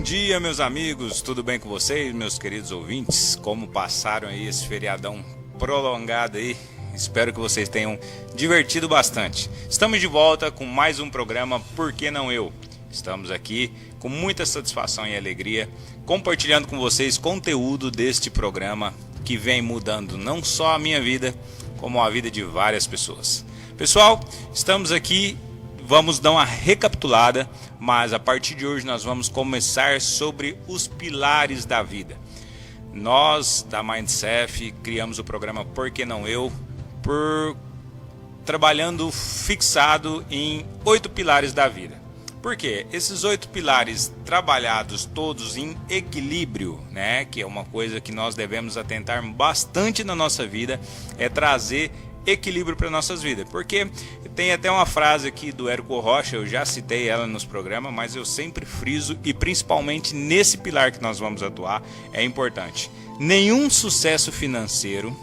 Bom dia, meus amigos, tudo bem com vocês, meus queridos ouvintes? Como passaram aí esse feriadão prolongado aí? Espero que vocês tenham divertido bastante. Estamos de volta com mais um programa Por Que Não Eu? Estamos aqui com muita satisfação e alegria, compartilhando com vocês conteúdo deste programa que vem mudando não só a minha vida, como a vida de várias pessoas. Pessoal, estamos aqui, vamos dar uma recapitulada, mas a partir de hoje nós vamos começar sobre os pilares da vida. Nós, da Mindcef, criamos o programa Por Que Não Eu? Trabalhando fixado em 8 pilares da vida. Por quê? Esses 8 pilares trabalhados todos em equilíbrio, né? Que é uma coisa que nós devemos atentar bastante na nossa vida, é trazer equilíbrio para nossas vidas. Porque tem até uma frase aqui do Érico Rocha, eu já citei ela nos programas, mas eu sempre friso, e principalmente nesse pilar que nós vamos atuar, é importante. Nenhum sucesso financeiro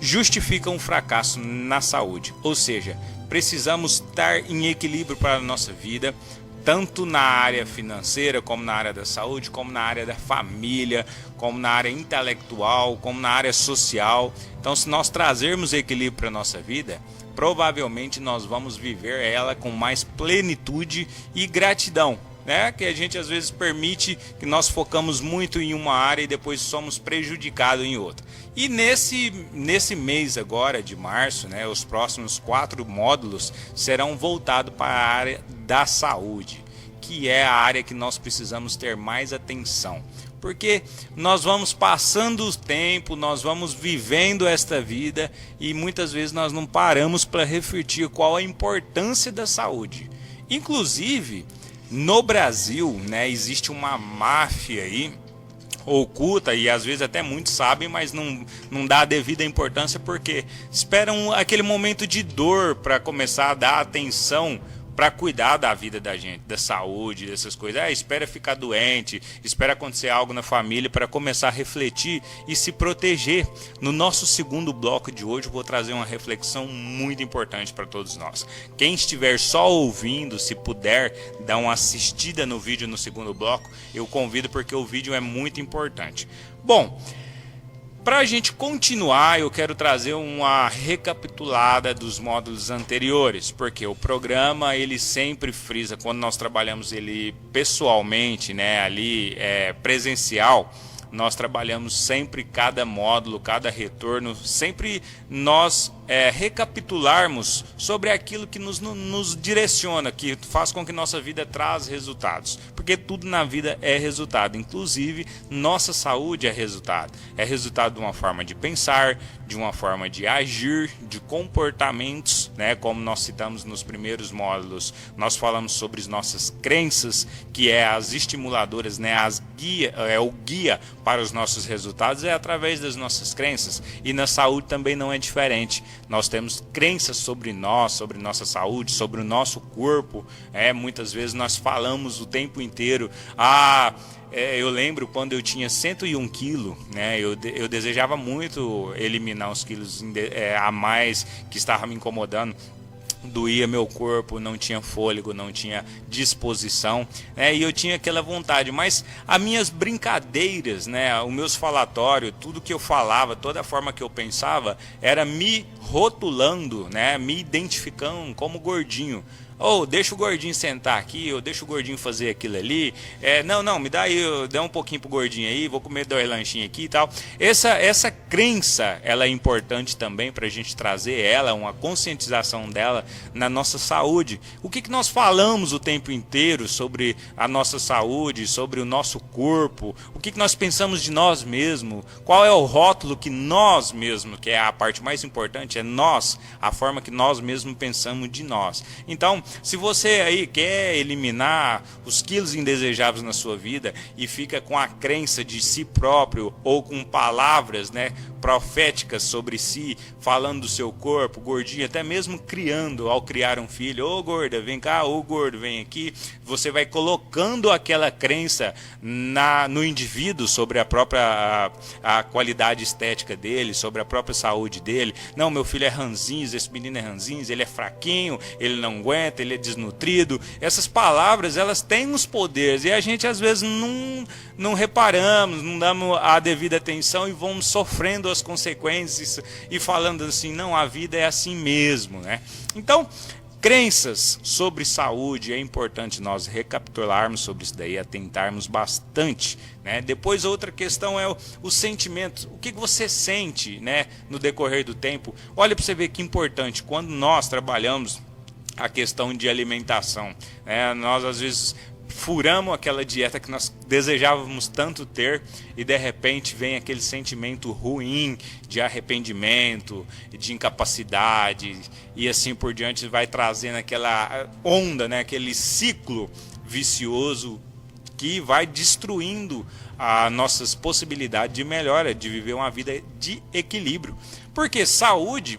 justifica um fracasso na saúde. Ou seja, precisamos estar em equilíbrio para a nossa vida, tanto na área financeira, como na área da saúde, como na área da família, como na área intelectual, como na área social. Então, se nós trazermos equilíbrio para a nossa vida, provavelmente nós vamos viver ela com mais plenitude e gratidão, né? Que a gente às vezes permite que nós focamos muito em uma área e depois somos prejudicados em outra. E nesse mês agora de março, né, os próximos 4 módulos serão voltados para a área da saúde, que é a área que nós precisamos ter mais atenção. Porque nós vamos passando o tempo, nós vamos vivendo esta vida e muitas vezes nós não paramos para refletir qual a importância da saúde. Inclusive, no Brasil, né, existe uma máfia aí oculta, e às vezes até muitos sabem, mas não dá a devida importância, porque esperam aquele momento de dor para começar a dar atenção para cuidar da vida da gente, da saúde, dessas coisas. Espera ficar doente, espera acontecer algo na família para começar a refletir e se proteger. No nosso segundo bloco de hoje eu vou trazer uma reflexão muito importante para todos nós. Quem estiver só ouvindo, se puder dar uma assistida no vídeo no segundo bloco, eu convido, porque o vídeo é muito importante. Bom, para a gente continuar, eu quero trazer uma recapitulada dos módulos anteriores, porque o programa ele sempre frisa, quando nós trabalhamos ele pessoalmente, né, ali presencial, nós trabalhamos sempre cada módulo, cada retorno, sempre nós recapitularmos sobre aquilo que nos direciona, que faz com que nossa vida traz resultados, porque tudo na vida é resultado, inclusive nossa saúde é resultado de uma forma de pensar, de uma forma de agir, de comportamentos, né? Como nós citamos nos primeiros módulos, nós falamos sobre as nossas crenças, que é as estimuladoras, né? O guia para os nossos resultados é através das nossas crenças, e na saúde também não é diferente. Nós temos crenças sobre nós, sobre nossa saúde, sobre o nosso corpo. Muitas vezes nós falamos o tempo inteiro, eu lembro quando eu tinha 101 quilos, né, eu desejava muito eliminar os quilos a mais que estavam me incomodando. Doía meu corpo, não tinha fôlego, não tinha disposição, e eu tinha aquela vontade, mas as minhas brincadeiras, né, os meus falatórios, tudo que eu falava, toda a forma que eu pensava, era me rotulando, né, me identificando como gordinho. Deixa o gordinho sentar aqui, ou deixa o gordinho fazer aquilo ali, não, me dá aí, dá um pouquinho pro gordinho aí, vou comer 2 lanchinhos aqui e tal. Essa crença, ela é importante também para a gente trazer uma conscientização dela na nossa saúde. O que nós falamos o tempo inteiro sobre a nossa saúde, sobre o nosso corpo, o que nós pensamos de nós mesmos, qual é o rótulo que nós mesmos, que é a parte mais importante, é nós, a forma que nós mesmos pensamos de nós. Então, se você aí quer eliminar os quilos indesejáveis na sua vida e fica com a crença de si próprio ou com palavras, né, proféticas sobre si, falando do seu corpo, gordinho, até mesmo criando, ao criar um filho, ô gorda, vem cá, ô gordo, vem aqui. Você vai colocando aquela crença no indivíduo sobre a própria a qualidade estética dele, sobre a própria saúde dele. Não, meu filho é ranzinza, esse menino é ranzinza, ele é fraquinho, ele não aguenta, ele é desnutrido. Essas palavras, elas têm uns poderes e a gente às vezes não reparamos, não damos a devida atenção e vamos sofrendo as consequências e falando assim, não, a vida é assim mesmo, né? Então, crenças sobre saúde, é importante nós recapitularmos sobre isso daí, atentarmos bastante, né? Depois outra questão é o sentimento, o que você sente, né, no decorrer do tempo. Olha para você ver que importante, quando nós trabalhamos a questão de alimentação, né, nós às vezes furamos aquela dieta que nós desejávamos tanto ter e de repente vem aquele sentimento ruim de arrependimento, de incapacidade e assim por diante, vai trazendo aquela onda, né, aquele ciclo vicioso que vai destruindo as nossas possibilidades de melhora, de viver uma vida de equilíbrio. Porque saúde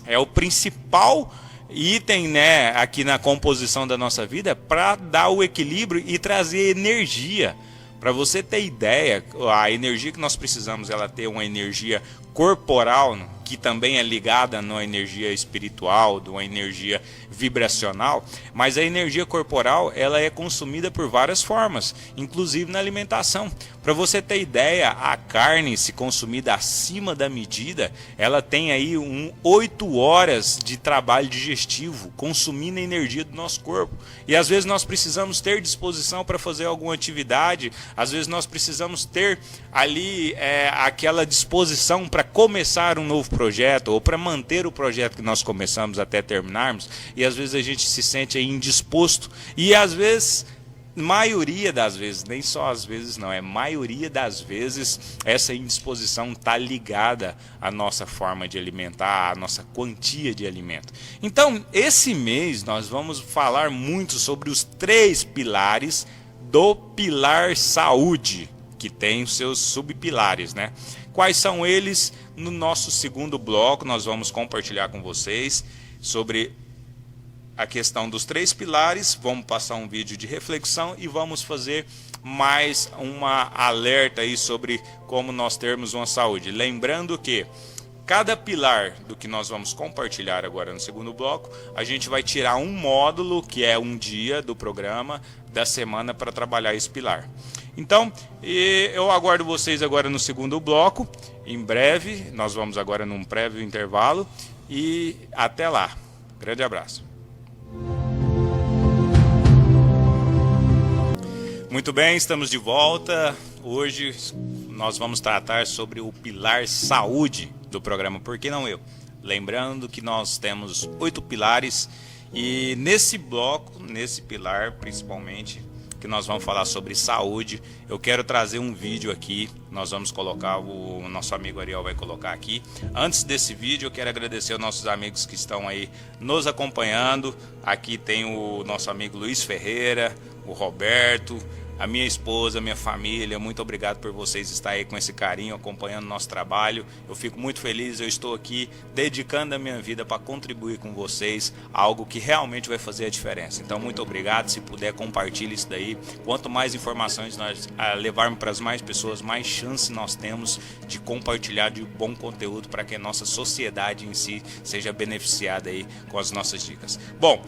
é o principal item, né, aqui na composição da nossa vida para dar o equilíbrio e trazer energia. Para você ter ideia, a energia que nós precisamos, ela ter uma energia corporal, que também é ligada na energia espiritual, de uma energia vibracional, mas a energia corporal ela é consumida por várias formas, inclusive na alimentação. Para você ter ideia, a carne, se consumida acima da medida, ela tem aí 8 horas de trabalho digestivo, consumindo a energia do nosso corpo. E às vezes nós precisamos ter disposição para fazer alguma atividade, às vezes nós precisamos ter ali aquela disposição para começar um novo projeto ou para manter o projeto que nós começamos até terminarmos, e às vezes a gente se sente aí indisposto e às vezes, maioria das vezes, nem só às vezes não, é maioria das vezes essa indisposição está ligada à nossa forma de alimentar, à nossa quantia de alimento. Então, esse mês nós vamos falar muito sobre os 3 pilares do pilar saúde, que tem os seus subpilares, né? Quais são eles? No nosso segundo bloco nós vamos compartilhar com vocês sobre a questão dos 3 pilares, vamos passar um vídeo de reflexão e vamos fazer mais uma alerta aí sobre como nós termos uma saúde. Lembrando que cada pilar do que nós vamos compartilhar agora no segundo bloco, a gente vai tirar um módulo, que é um dia do programa da semana para trabalhar esse pilar. Então, eu aguardo vocês agora no segundo bloco. Em breve, nós vamos agora num prévio intervalo e até lá. Grande abraço. Muito bem, estamos de volta. Hoje nós vamos tratar sobre o pilar saúde do programa Por Que Não Eu? Lembrando que nós temos 8 pilares e nesse bloco, nesse pilar principalmente, que nós vamos falar sobre saúde, eu quero trazer um vídeo aqui, nós vamos colocar, o nosso amigo Ariel vai colocar aqui. Antes desse vídeo eu quero agradecer aos nossos amigos que estão aí nos acompanhando. Aqui tem o nosso amigo Luiz Ferreira, o Roberto, a minha esposa, a minha família. Muito obrigado por vocês estarem aí com esse carinho, acompanhando o nosso trabalho. Eu fico muito feliz, eu estou aqui dedicando a minha vida para contribuir com vocês, algo que realmente vai fazer a diferença. Então, muito obrigado, se puder, compartilhe isso daí. Quanto mais informações nós levarmos para as mais pessoas, mais chance nós temos de compartilhar de bom conteúdo para que a nossa sociedade em si seja beneficiada aí com as nossas dicas. Bom,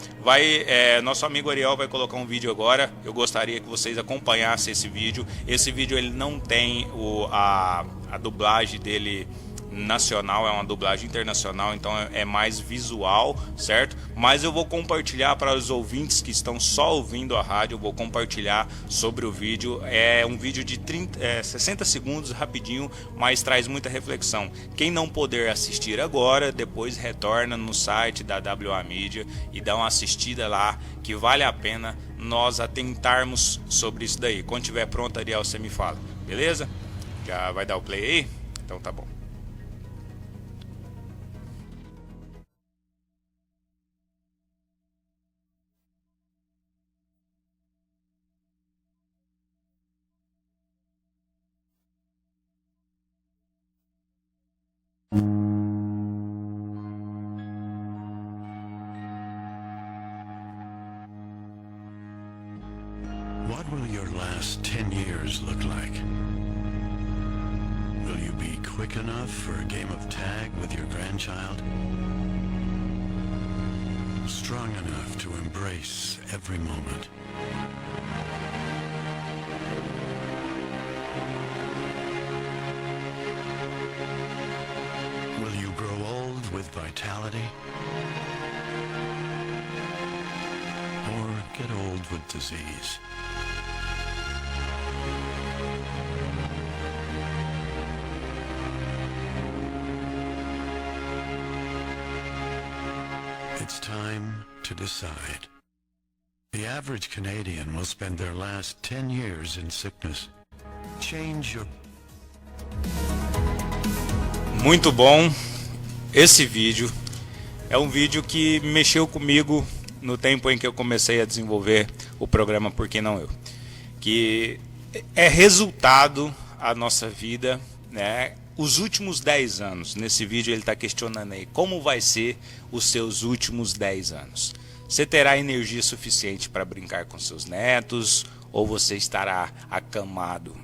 nosso amigo Ariel vai colocar um vídeo agora. Eu gostaria que vocês acompanhassem esse vídeo. Esse vídeo ele não tem a dublagem dele nacional, é uma dublagem internacional, então é mais visual, certo? Mas eu vou compartilhar para os ouvintes que estão só ouvindo a rádio, eu vou compartilhar sobre o vídeo. É um vídeo de 60 segundos, rapidinho, mas traz muita reflexão. Quem não puder assistir agora, depois retorna no site da WA Mídia e dá uma assistida lá, que vale a pena nós atentarmos sobre isso daí. Quando tiver pronto, Ariel, você me fala, beleza? Já vai dar o play aí? Então tá bom. What will your last 10 years look like? Will you be quick enough for a game of tag with your grandchild? Strong enough to embrace every moment? Will you grow old with vitality? Or get old with disease? It's time to decide. The average Canadian will spend their last 10 years in sickness. Change your... Muito bom. Esse vídeo é um vídeo que mexeu comigo no tempo em que eu comecei a desenvolver o programa Por Que Não Eu? Que é resultado a nossa vida, né? Os últimos 10 anos. Nesse vídeo ele está questionando aí como vai ser os seus últimos 10 anos. Você terá energia suficiente para brincar com seus netos ou você estará acamado?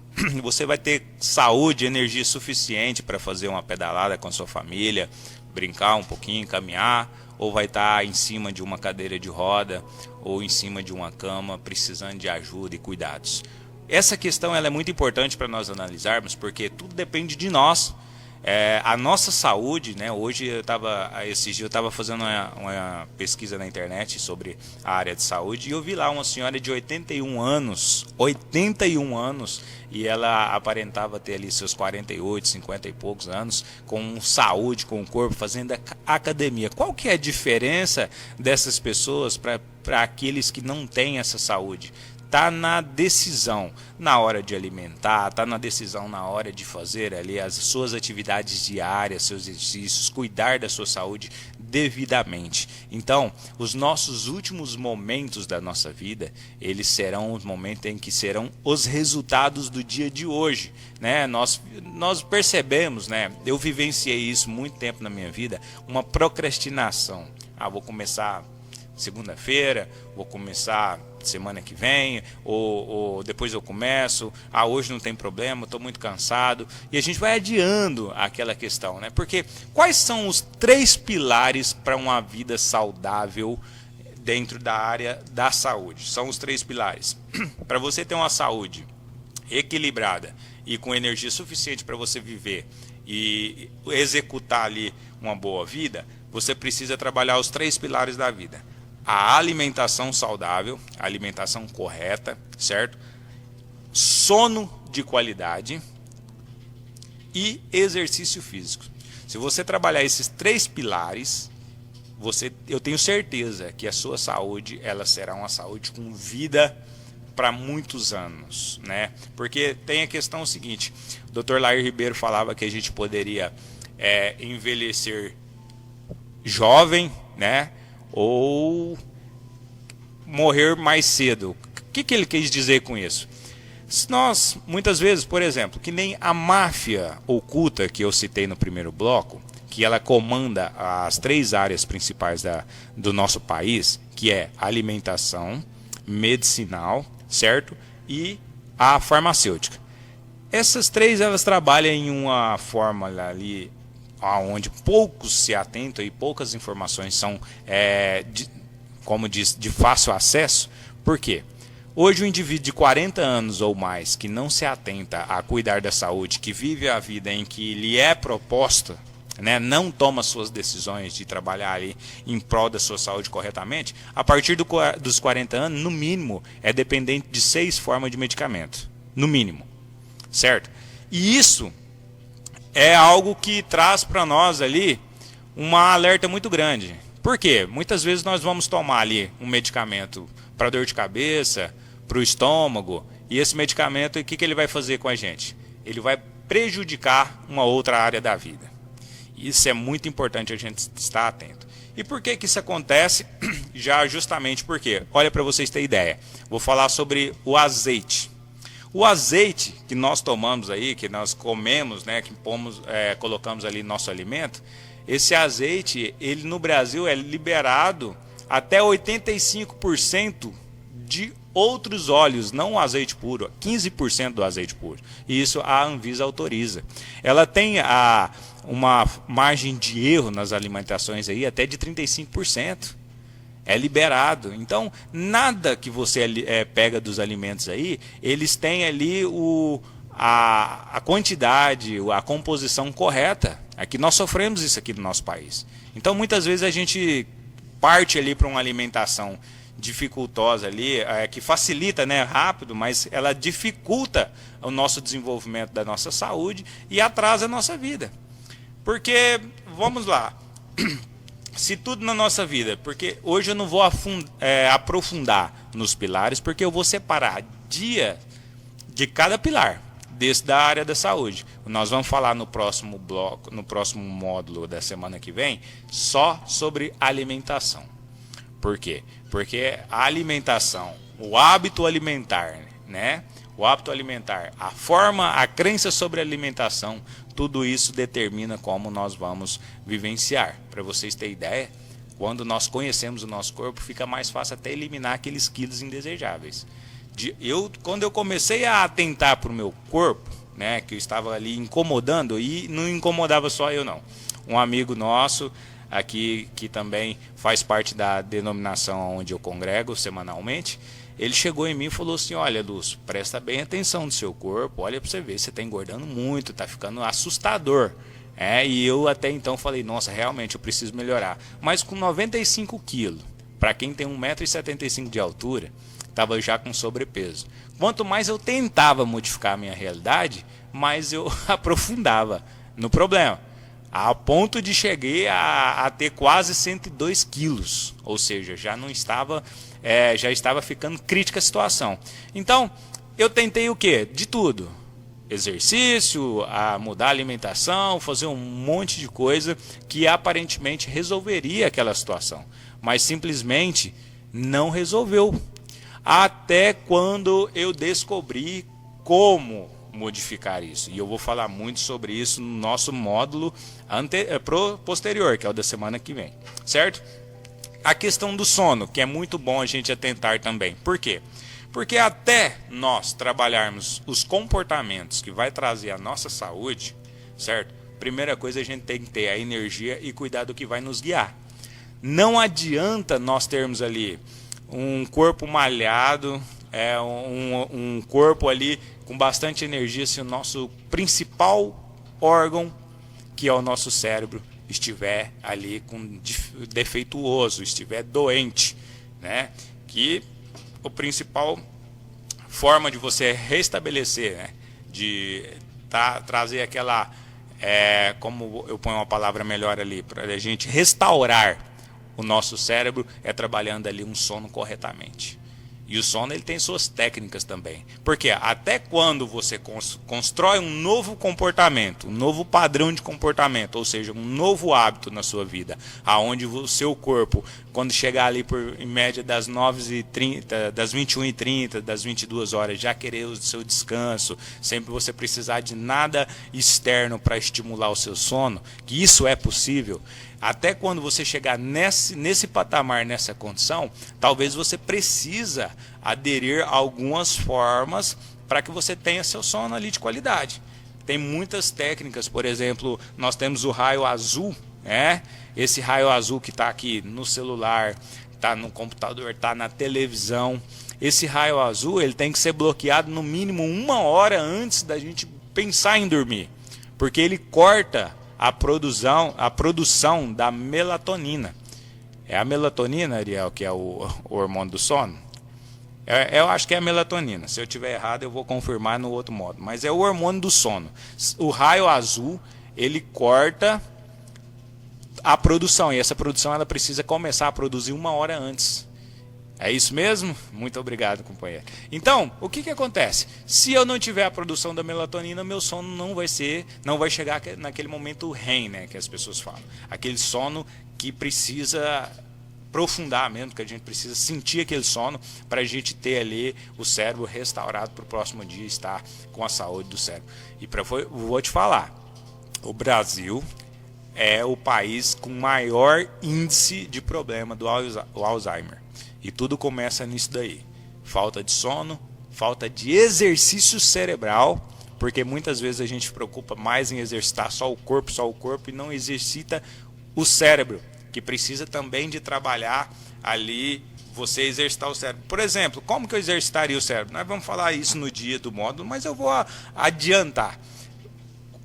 Você vai ter saúde, energia suficiente para fazer uma pedalada com a sua família, brincar um pouquinho, caminhar, ou vai estar em cima de uma cadeira de roda ou em cima de uma cama precisando de ajuda e cuidados? Essa questão ela é muito importante para nós analisarmos, porque tudo depende de nós. A nossa saúde, né? Hoje esses dias eu estava fazendo uma pesquisa na internet sobre a área de saúde e eu vi lá uma senhora de 81 anos, e ela aparentava ter ali seus 48, 50 e poucos anos, com saúde, com o corpo, fazendo academia. Qual que é a diferença dessas pessoas para aqueles que não têm essa saúde? Está na decisão na hora de alimentar, está na decisão na hora de fazer ali as suas atividades diárias, seus exercícios, cuidar da sua saúde devidamente. Então, os nossos últimos momentos da nossa vida, eles serão os momentos em que serão os resultados do dia de hoje, né? Nós percebemos, né? Eu vivenciei isso muito tempo na minha vida, uma procrastinação. Vou começar segunda-feira, vou começar semana que vem, ou depois eu começo, hoje não tem problema, estou muito cansado, e a gente vai adiando aquela questão, né? Porque quais são os 3 pilares para uma vida saudável dentro da área da saúde? São os 3 pilares. Para você ter uma saúde equilibrada e com energia suficiente para você viver e executar ali uma boa vida, você precisa trabalhar os 3 pilares da vida. A alimentação saudável, a alimentação correta, certo? Sono de qualidade e exercício físico. Se você trabalhar esses 3 pilares, eu tenho certeza que a sua saúde ela será uma saúde com vida para muitos anos, né? Porque tem a questão seguinte, o Dr. Lair Ribeiro falava que a gente poderia envelhecer jovem, né? Ou morrer mais cedo. O que ele quis dizer com isso? Nós, muitas vezes, por exemplo, que nem a máfia oculta que eu citei no primeiro bloco, que ela comanda as 3 áreas principais do nosso país, que é alimentação, medicinal, certo? E a farmacêutica. Essas 3 elas trabalham em uma fórmula ali onde poucos se atentam e poucas informações são, como diz, de fácil acesso. Por quê? Hoje o indivíduo de 40 anos ou mais que não se atenta a cuidar da saúde, que vive a vida em que lhe é proposta, né, não toma suas decisões de trabalhar ali em prol da sua saúde corretamente, a partir dos 40 anos, no mínimo, é dependente de 6 formas de medicamento. No mínimo. Certo? E isso é algo que traz para nós ali uma alerta muito grande. Por quê? Muitas vezes nós vamos tomar ali um medicamento para dor de cabeça, para o estômago, e esse medicamento, o que ele vai fazer com a gente? Ele vai prejudicar uma outra área da vida. Isso é muito importante a gente estar atento. E por que isso acontece? Já justamente porque, olha para vocês terem ideia, vou falar sobre o azeite. O azeite que nós tomamos aí, que nós comemos, né, que colocamos ali no nosso alimento, esse azeite, ele no Brasil é liberado até 85% de outros óleos, não o azeite puro, 15% do azeite puro. E isso a Anvisa autoriza. Ela tem uma margem de erro nas alimentações aí até de 35%. É liberado. Então, nada que você pega dos alimentos aí, eles têm ali a quantidade, a composição correta. Aqui nós sofremos isso aqui no nosso país. Então, muitas vezes a gente parte ali para uma alimentação dificultosa ali, que facilita, né, rápido, mas ela dificulta o nosso desenvolvimento da nossa saúde e atrasa a nossa vida. Porque, vamos lá, se tudo na nossa vida, porque hoje eu não vou aprofundar nos pilares, porque eu vou separar dia de cada pilar, desse da área da saúde. Nós vamos falar no próximo bloco, no próximo módulo da semana que vem, só sobre alimentação. Por quê? Porque a alimentação, o hábito alimentar, né? O hábito alimentar, a forma, a crença sobre a alimentação, tudo isso determina como nós vamos vivenciar. Para vocês terem ideia, quando nós conhecemos o nosso corpo, fica mais fácil até eliminar aqueles quilos indesejáveis. Quando eu comecei a atentar para o meu corpo, né, que eu estava ali incomodando, e não incomodava só eu não. Um amigo nosso aqui, que também faz parte da denominação onde eu congrego semanalmente, ele chegou em mim e falou assim: olha, Lúcio, presta bem atenção no seu corpo, olha para você ver, você está engordando muito, está ficando assustador. E eu até então falei, nossa, realmente eu preciso melhorar. Mas com 95 quilos, para quem tem 1,75 m de altura, estava já com sobrepeso. Quanto mais eu tentava modificar a minha realidade, mais eu aprofundava no problema. A ponto de chegar a ter quase 102 quilos. Ou seja, já não estava, já estava ficando crítica a situação. Então, eu tentei o quê? De tudo. Exercício, mudar a alimentação, fazer um monte de coisa que aparentemente resolveria aquela situação. Mas simplesmente não resolveu. Até quando eu descobri como modificar isso. E eu vou falar muito sobre isso no nosso módulo posterior, que é o da semana que vem. Certo? A questão do sono, que é muito bom a gente atentar também. Por quê? Porque até nós trabalharmos os comportamentos que vai trazer a nossa saúde, certo? Primeira coisa, a gente tem que ter a energia e cuidar do que vai nos guiar. Não adianta nós termos ali um corpo malhado, um corpo ali com bastante energia, se o nosso principal órgão, que é o nosso cérebro, estiver ali defeituoso, estiver doente, né? Que a principal forma de você restabelecer, né? De trazer aquela, como eu ponho uma palavra melhor ali, para a gente restaurar o nosso cérebro, é trabalhando ali um sono corretamente. E o sono, ele tem suas técnicas também. Porque até quando você constrói um novo comportamento, um novo padrão de comportamento, ou seja, um novo hábito na sua vida, aonde o seu corpo, quando chegar ali em média das 9h30, das 21h30, das 22 horas, já querer o seu descanso, sempre você precisar de nada externo para estimular o seu sono, que isso é possível. Até quando você chegar nesse patamar, nessa condição, talvez você precisa aderir a algumas formas para que você tenha seu sono ali de qualidade. Tem muitas técnicas, por exemplo, nós temos o raio azul, né? Esse raio azul que está aqui no celular, está no computador, está na televisão. Esse raio azul, ele tem que ser bloqueado no mínimo 1 hora antes da gente pensar em dormir, porque ele corta a produção da melatonina. É a melatonina, Ariel, que é o hormônio do sono? Eu acho que é a melatonina. Se eu tiver errado, eu vou confirmar no outro modo. Mas é o hormônio do sono. O raio azul, ele corta a produção. E essa produção, ela precisa começar a produzir 1 hora antes. É isso mesmo? Muito obrigado, companheiro. Então, o que acontece? Se eu não tiver a produção da melatonina, meu sono não vai chegar naquele momento REM, né, que as pessoas falam. Aquele sono que precisa aprofundar mesmo, que a gente precisa sentir aquele sono para a gente ter ali o cérebro restaurado para o próximo dia estar com a saúde do cérebro. E vou te falar, o Brasil é o país com maior índice de problema do Alzheimer. E tudo começa nisso daí. falta de sono, falta de exercício cerebral, porque muitas vezes a gente se preocupa mais em exercitar só o corpo e não exercita o cérebro, que precisa também de trabalhar ali, você exercitar o cérebro. Por exemplo, como que eu exercitaria o cérebro? Nós vamos falar isso no dia do módulo, mas eu vou adiantar.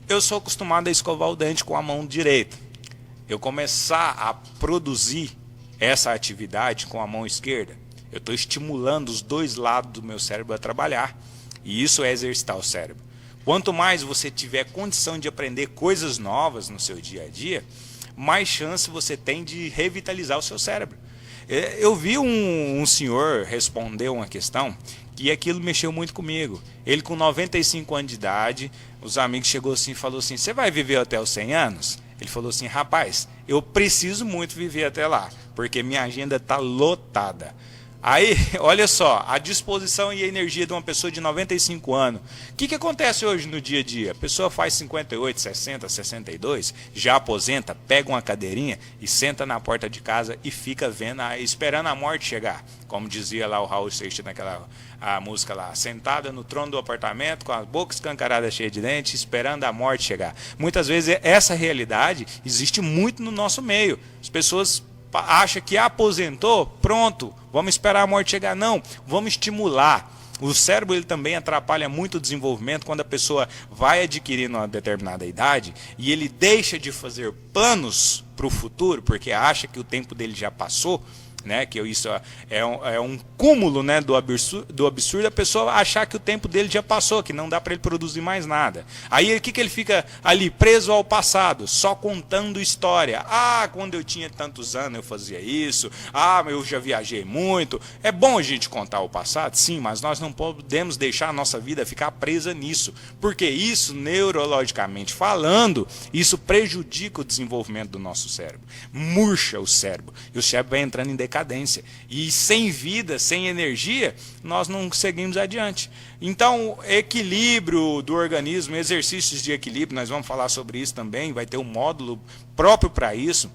Eu sou acostumado a escovar o dente com a mão direita. Eu começar a produzir essa atividade com a mão esquerda, eu estou estimulando os dois lados do meu cérebro a trabalhar. E isso é exercitar o cérebro. Quanto mais você tiver condição de aprender coisas novas no seu dia a dia, mais chance você tem de revitalizar o seu cérebro. Eu vi um senhor responder uma questão que aquilo mexeu muito comigo. Ele com 95 anos de idade, os amigos chegou assim e falou assim, você vai viver até os 100 anos? Ele falou assim, rapaz, eu preciso muito viver até lá, porque minha agenda está lotada. Aí, olha só, a disposição e a energia de uma pessoa de 95 anos. O que acontece hoje no dia a dia? A pessoa faz 58, 60, 62, já aposenta, pega uma cadeirinha e senta na porta de casa e fica vendo, esperando a morte chegar. Como dizia lá o Raul Seixas naquela a música lá, sentada no trono do apartamento, com a boca escancarada cheia de dentes, esperando a morte chegar. Muitas vezes essa realidade existe muito no nosso meio. As pessoas acha que aposentou, pronto, vamos esperar a morte chegar. Não, vamos estimular. O cérebro ele também atrapalha muito o desenvolvimento quando a pessoa vai adquirindo uma determinada idade e ele deixa de fazer planos para o futuro, porque acha que o tempo dele já passou, né? Que isso é um cúmulo, né, do absurdo a pessoa achar que o tempo dele já passou, que não dá para ele produzir mais nada. Aí o que ele fica ali preso ao passado, só contando história. Ah, quando eu tinha tantos anos eu fazia isso. Ah, eu já viajei muito. É bom a gente contar o passado, sim, mas nós não podemos deixar a nossa vida ficar presa nisso, porque isso, neurologicamente falando, isso prejudica o desenvolvimento do nosso cérebro, murcha o cérebro, e o cérebro vai entrando em decadência. E sem vida, sem energia, nós não seguimos adiante. Então, equilíbrio do organismo, exercícios de equilíbrio, nós vamos falar sobre isso também, vai ter um módulo próprio para isso.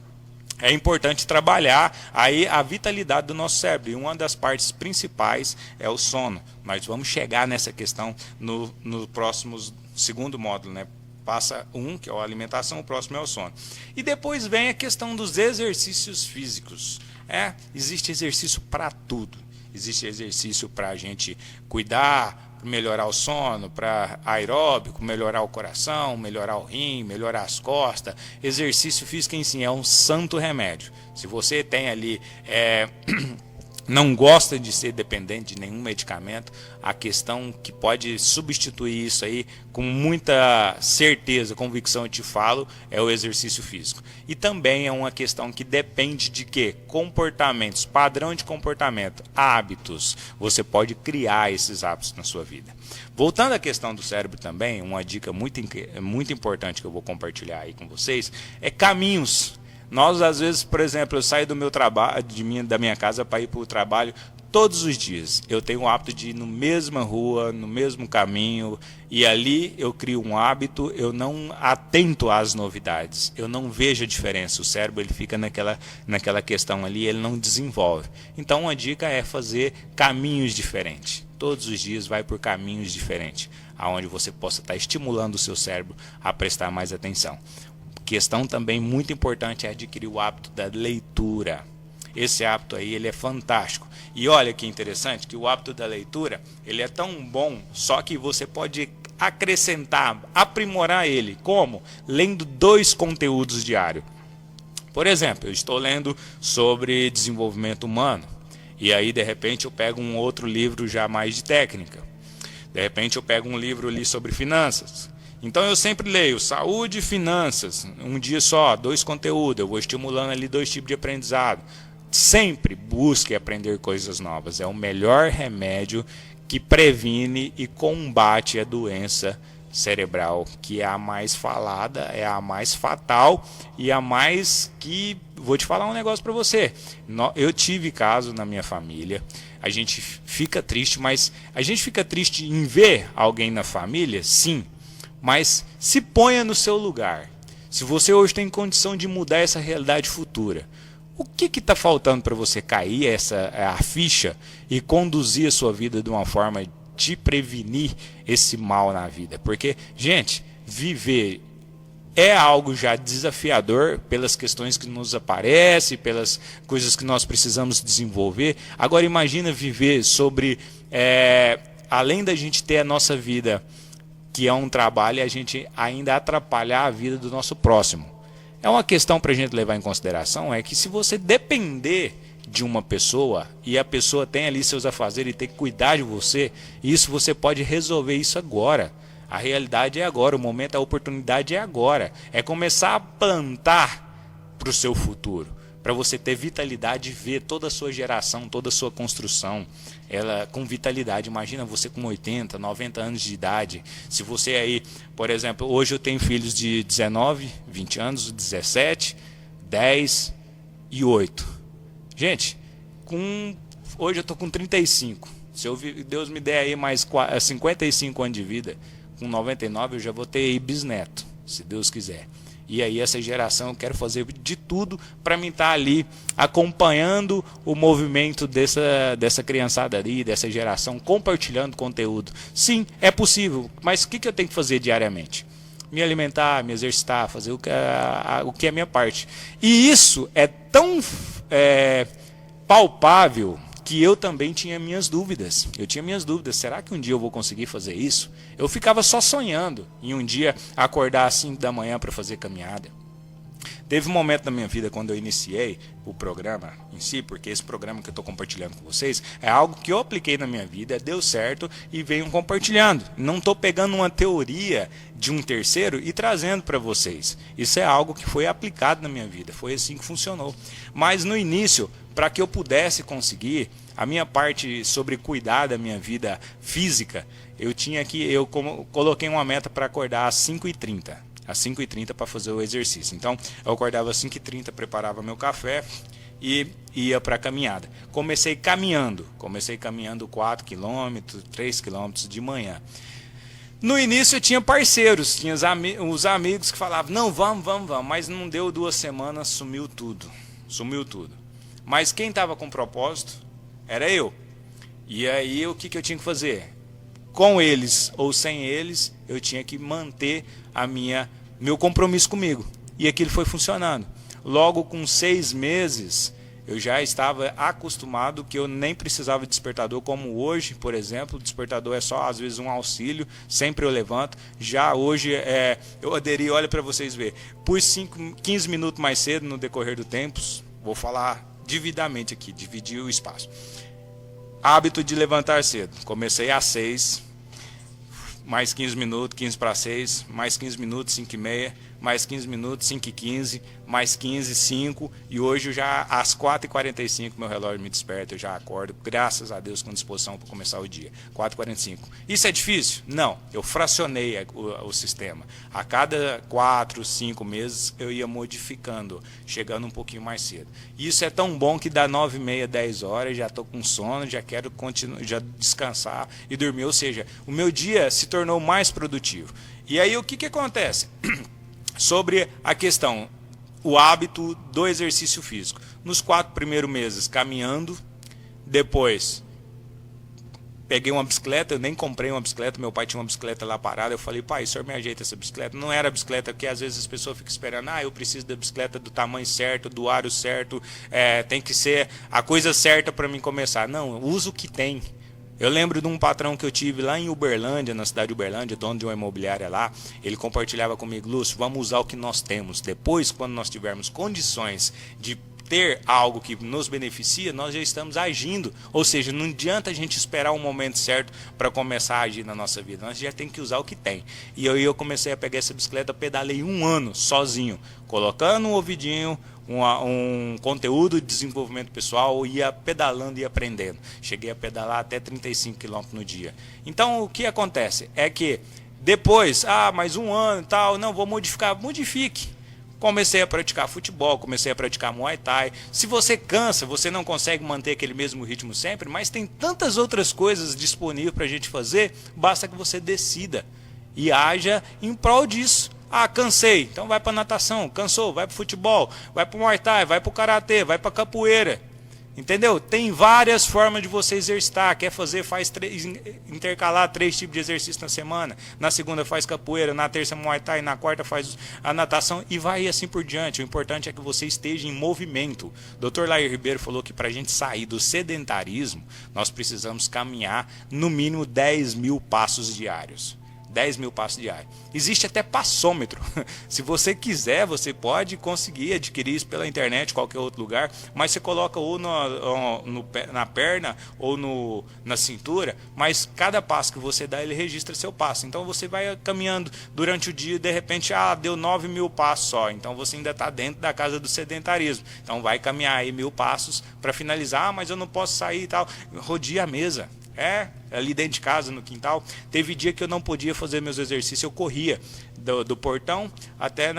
É importante trabalhar aí a vitalidade do nosso cérebro. E uma das partes principais é o sono. Nós vamos chegar nessa questão no próximo segundo módulo, né? Passa um, que é a alimentação, o próximo é o sono. E depois vem a questão dos exercícios físicos. Existe exercício para tudo. Existe exercício para a gente cuidar, melhorar o sono, para aeróbico, melhorar o coração, melhorar o rim, melhorar as costas. Exercício físico em si é um santo remédio. Se você tem ali... não gosta de ser dependente de nenhum medicamento, a questão que pode substituir isso aí com muita certeza, convicção eu te falo, é o exercício físico. E também é uma questão que depende de quê? Comportamentos, padrão de comportamento, hábitos. Você pode criar esses hábitos na sua vida. Voltando à questão do cérebro também, uma dica muito importante que eu vou compartilhar aí com vocês, é caminhos. Nós, às vezes, por exemplo, eu saio do meu trabalho, da minha casa para ir para o trabalho todos os dias. Eu tenho o hábito de ir na mesma rua, no mesmo caminho, e ali eu crio um hábito, eu não atento às novidades, eu não vejo a diferença. O cérebro ele fica naquela questão ali, ele não desenvolve. Então, uma dica é fazer caminhos diferentes. Todos os dias vai por caminhos diferentes, aonde você possa estar estimulando o seu cérebro a prestar mais atenção. Questão também muito importante é adquirir o hábito da leitura. Esse hábito aí ele é fantástico. E olha que interessante que o hábito da leitura ele é tão bom, só que você pode acrescentar, aprimorar ele. Como? Lendo 2 conteúdos diários. Por exemplo, eu estou lendo sobre desenvolvimento humano. E aí de repente eu pego um outro livro já mais de técnica. De repente eu pego um livro ali sobre finanças. Então eu sempre leio saúde e finanças, um dia só, 2 conteúdos, eu vou estimulando ali 2 tipos de aprendizado. Sempre busque aprender coisas novas, é o melhor remédio que previne e combate a doença cerebral, que é a mais falada, é a mais fatal e a mais que... Vou te falar um negócio para você, eu tive caso na minha família, a gente fica triste, mas a gente fica triste em ver alguém na família, sim, mas se ponha no seu lugar. Se você hoje tem condição de mudar essa realidade futura, O que está faltando para você cair a ficha e conduzir a sua vida de uma forma de prevenir esse mal na vida? Porque, gente, viver é algo já desafiador pelas questões que nos aparecem, pelas coisas que nós precisamos desenvolver. Agora imagina viver sobre, além da gente ter a nossa vida, que é um trabalho, a gente ainda atrapalhar a vida do nosso próximo. É uma questão para a gente levar em consideração, é que se você depender de uma pessoa e a pessoa tem ali seus afazeres e tem que cuidar de você, isso você pode resolver isso agora. A realidade é agora, o momento, a oportunidade é agora. É começar a plantar para o seu futuro, para você ter vitalidade e ver toda a sua geração, toda a sua construção, ela com vitalidade. Imagina você com 80, 90 anos de idade. Se você aí, por exemplo, hoje eu tenho filhos de 19, 20 anos, 17, 10 e 8. Gente, hoje eu estou com 35. Se Deus me der aí mais 55 anos de vida, com 99 eu já vou ter aí bisneto, se Deus quiser. E aí essa geração eu quero fazer de tudo para mim estar ali acompanhando o movimento dessa criançada ali, dessa geração, compartilhando conteúdo. Sim, é possível, mas o que eu tenho que fazer diariamente? Me alimentar, me exercitar, fazer o que é a minha parte. E isso é tão palpável que eu também tinha minhas dúvidas. Eu tinha minhas dúvidas. Será que um dia eu vou conseguir fazer isso? Eu ficava só sonhando em um dia acordar às 5 da manhã para fazer caminhada. Teve um momento na minha vida quando eu iniciei o programa em si, porque esse programa que eu estou compartilhando com vocês é algo que eu apliquei na minha vida, deu certo e venho compartilhando. Não estou pegando uma teoria de um terceiro e trazendo para vocês. Isso é algo que foi aplicado na minha vida, foi assim que funcionou. Mas no início, para que eu pudesse conseguir a minha parte sobre cuidar da minha vida física, eu coloquei uma meta para acordar às 5h30. Às 5h30 para fazer o exercício. Então, eu acordava às 5h30, preparava meu café e ia para a caminhada. Comecei caminhando 4 km, 3 km de manhã. No início eu tinha parceiros, tinha os amigos que falavam, não, vamos, mas não deu 2 semanas, sumiu tudo. Mas quem estava com propósito era eu. E aí o que eu tinha que fazer? Com eles ou sem eles, eu tinha que manter meu compromisso comigo. E aquilo foi funcionando. Logo com 6 meses, eu já estava acostumado que eu nem precisava de despertador, como hoje, por exemplo. O despertador é só, às vezes, um auxílio. Sempre eu levanto. Já hoje, eu aderi, olha para vocês verem. Pus 15 minutos mais cedo no decorrer do tempo. Vou falar divididamente aqui, dividir o espaço. Hábito de levantar cedo. Comecei às 6, mais 15 minutos, 15 para 6, mais 15 minutos, 5h30, mais 15 minutos, 5h15, mais 15, 5, e hoje já às 4h45 meu relógio me desperta, eu já acordo, graças a Deus, com disposição para começar o dia, 4h45. Isso é difícil? Não, eu fracionei o sistema. A cada 4, 5 meses eu ia modificando, chegando um pouquinho mais cedo. Isso é tão bom que dá 9h30, 10 horas, já estou com sono, já quero já descansar e dormir, ou seja, o meu dia se tornou mais produtivo. E aí o que acontece? Sobre a questão, o hábito do exercício físico. Nos 4 primeiros meses caminhando, depois peguei uma bicicleta, eu nem comprei uma bicicleta, meu pai tinha uma bicicleta lá parada, eu falei, pai, o senhor me ajeita essa bicicleta? Não era a bicicleta, porque às vezes as pessoas ficam esperando, eu preciso da bicicleta do tamanho certo, do aro certo, tem que ser a coisa certa para mim começar. Não, eu uso o que tem. Eu lembro de um patrão que eu tive lá em Uberlândia, na cidade de Uberlândia, dono de uma imobiliária lá, ele compartilhava comigo, Lúcio, vamos usar o que nós temos. Depois, quando nós tivermos condições de ter algo que nos beneficia, nós já estamos agindo. Ou seja, não adianta a gente esperar um momento certo para começar a agir na nossa vida. Nós já temos que usar o que tem. E aí eu comecei a pegar essa bicicleta, pedalei 1 ano sozinho, colocando um ouvidinho, um conteúdo de desenvolvimento pessoal, ia pedalando e aprendendo. Cheguei a pedalar até 35 km no dia. Então o que acontece? É que depois, mais 1 ano e tal, não, vou modificar. Modifique. Comecei a praticar futebol, comecei a praticar Muay Thai. Se você cansa, você não consegue manter aquele mesmo ritmo sempre, mas tem tantas outras coisas disponíveis para a gente fazer, basta que você decida e haja em prol disso. Ah, cansei, então vai para natação. Cansou, vai para futebol, vai para o Muay Thai, vai para o karatê, vai para capoeira. Entendeu? Tem várias formas de você exercitar. Quer fazer, intercalar 3 tipos de exercício na semana. Na segunda faz capoeira, na terça Muay Thai, na quarta faz a natação e vai assim por diante. O importante é que você esteja em movimento. O Dr. Lair Ribeiro falou que para a gente sair do sedentarismo, nós precisamos caminhar no mínimo 10.000 passos diários. 10.000 passos diários. Existe até passômetro. Se você quiser, você pode conseguir adquirir isso pela internet, qualquer outro lugar, mas você coloca ou na perna ou na cintura, mas cada passo que você dá, ele registra seu passo. Então você vai caminhando durante o dia e de repente, deu 9.000 passos só. Então você ainda está dentro da casa do sedentarismo. Então vai caminhar aí 1.000 passos para finalizar, mas eu não posso sair e tal. Rodia a mesa. Ali dentro de casa, no quintal. Teve dia que eu não podia fazer meus exercícios, eu corria do portão até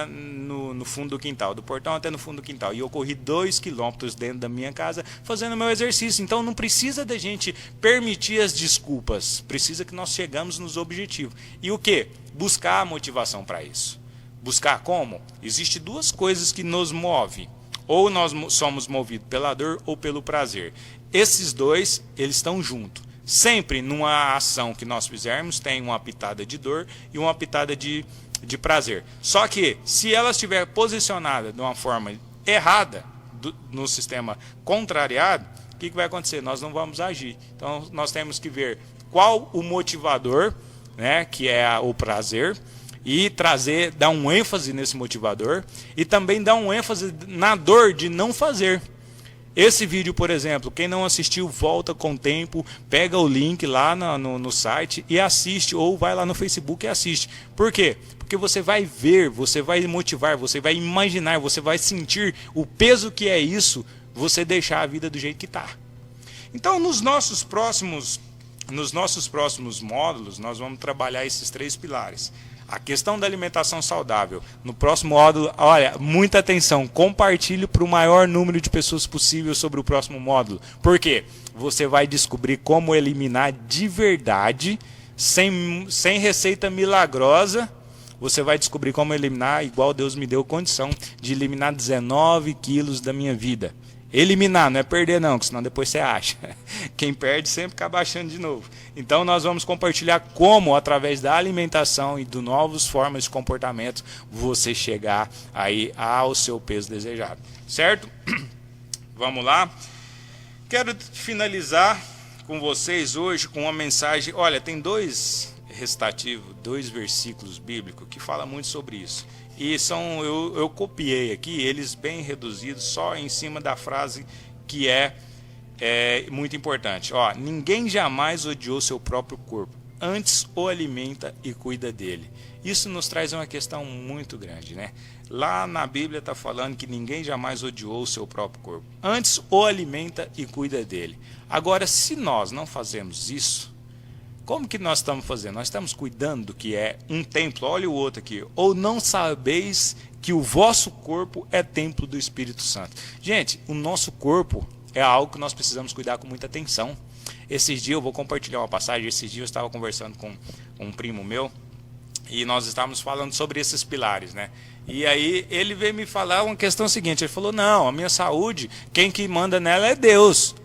no fundo do quintal, do portão até no fundo do quintal, e eu corri 2 quilômetros dentro da minha casa fazendo meu exercício. Então não precisa da gente permitir as desculpas, precisa que nós chegamos nos objetivos. E o que? Buscar a motivação para isso. Buscar como? Existem 2 coisas que nos movem. Ou nós somos movidos pela dor ou pelo prazer. Esses 2, eles estão juntos. Sempre numa ação que nós fizermos, tem uma pitada de dor e uma pitada de prazer. Só que, se ela estiver posicionada de uma forma errada, no sistema contrariado, o que vai acontecer? Nós não vamos agir. Então, nós temos que ver qual o motivador, né, que é o prazer, e dar um ênfase nesse motivador e também dar um ênfase na dor de não fazer. Esse vídeo, por exemplo, quem não assistiu, volta com tempo, pega o link lá no site e assiste, ou vai lá no Facebook e assiste. Por quê? Porque você vai ver, você vai motivar, você vai imaginar, você vai sentir o peso que é isso, você deixar a vida do jeito que está. Então, nos nossos próximos módulos, nós vamos trabalhar esses 3 pilares. A questão da alimentação saudável. No próximo módulo, olha, muita atenção, compartilhe para o maior número de pessoas possível sobre o próximo módulo. Por quê? Você vai descobrir como eliminar de verdade, sem receita milagrosa. Você vai descobrir como eliminar, igual Deus me deu condição de eliminar 19 quilos da minha vida. Eliminar, não é perder não, senão depois você acha. Quem perde sempre acaba achando de novo. Então nós vamos compartilhar como, através da alimentação e de novas formas de comportamento, você chegar aí ao seu peso desejado. Certo? Vamos lá. Quero finalizar com vocês hoje com uma mensagem. Olha, tem 2 recitativos, 2 versículos bíblicos que falam muito sobre isso. E eu copiei aqui, eles bem reduzidos, só em cima da frase que é muito importante. Ninguém jamais odiou seu próprio corpo, antes o alimenta e cuida dele. Isso nos traz uma questão muito grande, né? Lá na Bíblia está falando que ninguém jamais odiou o seu próprio corpo, antes o alimenta e cuida dele. Agora, se nós não fazemos isso, como que nós estamos fazendo? Nós estamos cuidando do que é um templo. Olha o outro aqui. Ou não sabeis que o vosso corpo é templo do Espírito Santo. Gente, o nosso corpo é algo que nós precisamos cuidar com muita atenção. Esses dias eu vou compartilhar uma passagem. Esses dias eu estava conversando com um primo meu e nós estávamos falando sobre esses pilares, né? E aí ele veio me falar uma questão seguinte. Ele falou, não, a minha saúde, quem que manda nela é Deus.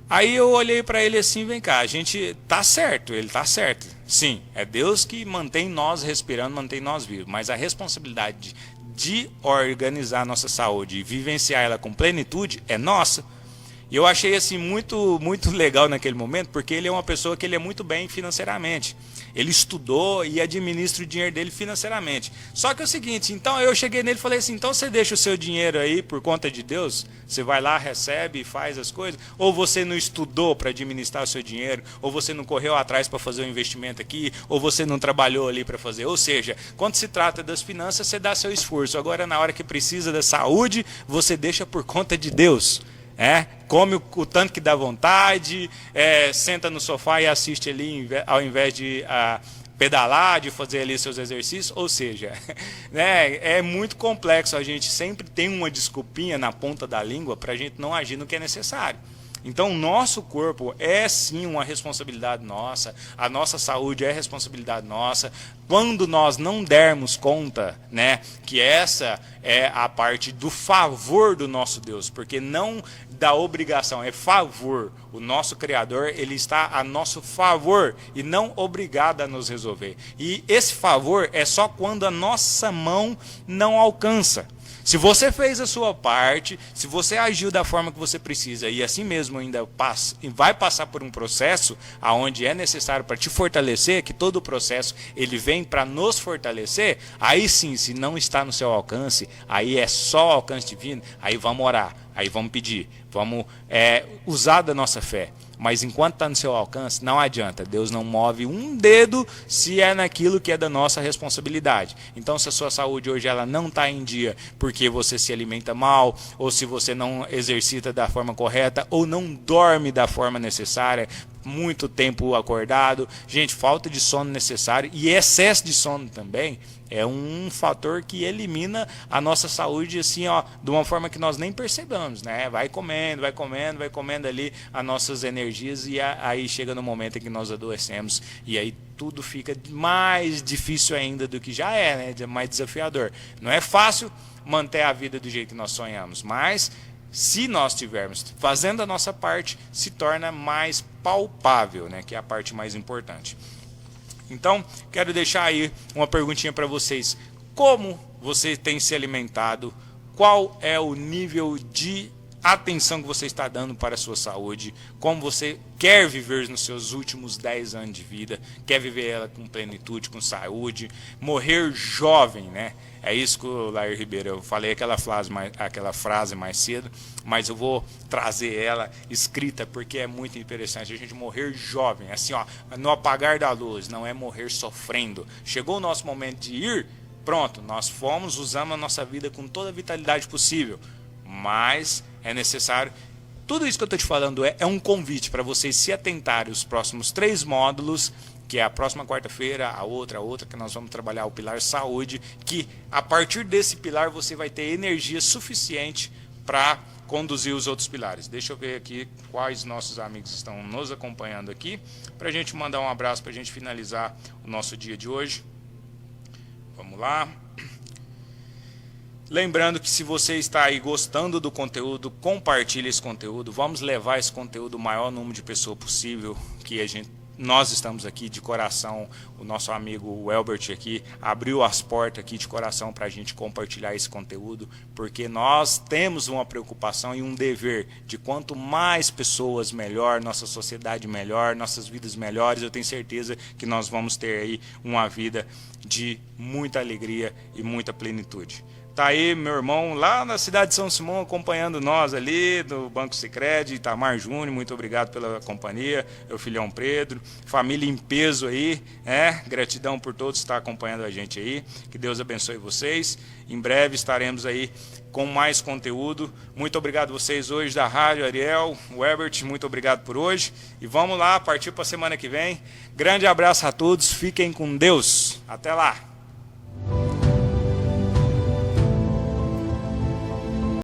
Aí eu olhei para ele assim, vem cá, a gente tá certo, ele tá certo. Sim, é Deus que mantém nós respirando, mantém nós vivos. Mas a responsabilidade de organizar a nossa saúde e vivenciar ela com plenitude é nossa. E eu achei assim muito legal naquele momento, porque ele é uma pessoa que ele é muito bem financeiramente. Ele estudou e administra o dinheiro dele financeiramente. Só que é o seguinte, então eu cheguei nele e falei assim, então você deixa o seu dinheiro aí por conta de Deus? Você vai lá, recebe e faz as coisas? Ou você não estudou para administrar o seu dinheiro? Ou você não correu atrás para fazer um investimento aqui? Ou você não trabalhou ali para fazer? Ou seja, quando se trata das finanças, você dá seu esforço. Agora, na hora que precisa da saúde, você deixa por conta de Deus. Come o tanto que dá vontade, senta no sofá e assiste ali, ao invés de pedalar, de fazer ali seus exercícios. Ou seja, é muito complexo, a gente sempre tem uma desculpinha na ponta da língua para a gente não agir no que é necessário. Então, nosso corpo é sim uma responsabilidade nossa, a nossa saúde é responsabilidade nossa. Quando nós não dermos conta, né, que essa é a parte do favor do nosso Deus, porque não da obrigação, é favor. O nosso Criador, ele está a nosso favor e não obrigado a nos resolver. E esse favor é só quando a nossa mão não alcança. Se você fez a sua parte, se você agiu da forma que você precisa e assim mesmo ainda vai passar por um processo aonde é necessário para te fortalecer, que todo o processo ele vem para nos fortalecer, aí sim, se não está no seu alcance, aí é só alcance divino, aí vamos orar, aí vamos pedir, vamos usar da nossa fé. Mas enquanto está no seu alcance, não adianta. Deus não move um dedo se é naquilo que é da nossa responsabilidade. Então, se a sua saúde hoje ela não está em dia porque você se alimenta mal, ou se você não exercita da forma correta, ou não dorme da forma necessária, muito tempo acordado, gente, falta de sono necessário e excesso de sono também é um fator que elimina a nossa saúde assim, ó, de uma forma que nós nem percebemos, né? Vai comendo ali as nossas energias e aí chega no momento em que nós adoecemos e aí tudo fica mais difícil ainda do que já é, né? Mais desafiador. Não é fácil manter a vida do jeito que nós sonhamos, mas se nós estivermos fazendo a nossa parte, se torna mais palpável, né? Que é a parte mais importante. Então, quero deixar aí uma perguntinha para vocês. Como você tem se alimentado? Qual é o nível de atenção que você está dando para a sua saúde? Como você quer viver nos seus últimos 10 anos de vida? Quer viver ela com plenitude, com saúde? Morrer jovem, né? É isso que o Lair Ribeiro, eu falei aquela frase mais cedo, mas eu vou trazer ela escrita porque é muito interessante. A gente morrer jovem, assim, ó, no apagar da luz, não é morrer sofrendo. Chegou o nosso momento de ir, pronto, nós fomos, usamos a nossa vida com toda a vitalidade possível, mas é necessário. Tudo isso que eu estou te falando é um convite para vocês se atentarem aos próximos 3 módulos, que é a próxima quarta-feira, a outra, que nós vamos trabalhar o pilar saúde, que a partir desse pilar você vai ter energia suficiente para conduzir os outros pilares. Deixa eu ver aqui quais nossos amigos estão nos acompanhando aqui, para a gente mandar um abraço, para a gente finalizar o nosso dia de hoje. Vamos lá. Lembrando que se você está aí gostando do conteúdo, compartilhe esse conteúdo. Vamos levar esse conteúdo ao maior número de pessoas possível, que nós estamos aqui de coração, o nosso amigo Elbert aqui abriu as portas aqui de coração para a gente compartilhar esse conteúdo, porque nós temos uma preocupação e um dever de quanto mais pessoas melhor, nossa sociedade melhor, nossas vidas melhores, eu tenho certeza que nós vamos ter aí uma vida de muita alegria e muita plenitude. Tá aí meu irmão lá na cidade de São Simão acompanhando nós ali do Banco Sicredi, Itamar Júnior, muito obrigado pela companhia, meu filhão Pedro, família em peso aí, gratidão por todos que estão acompanhando a gente aí, que Deus abençoe vocês, em breve estaremos aí com mais conteúdo, muito obrigado a vocês hoje da rádio, Ariel, o Herbert, muito obrigado por hoje, e vamos lá, partir para a semana que vem, grande abraço a todos, fiquem com Deus, até lá!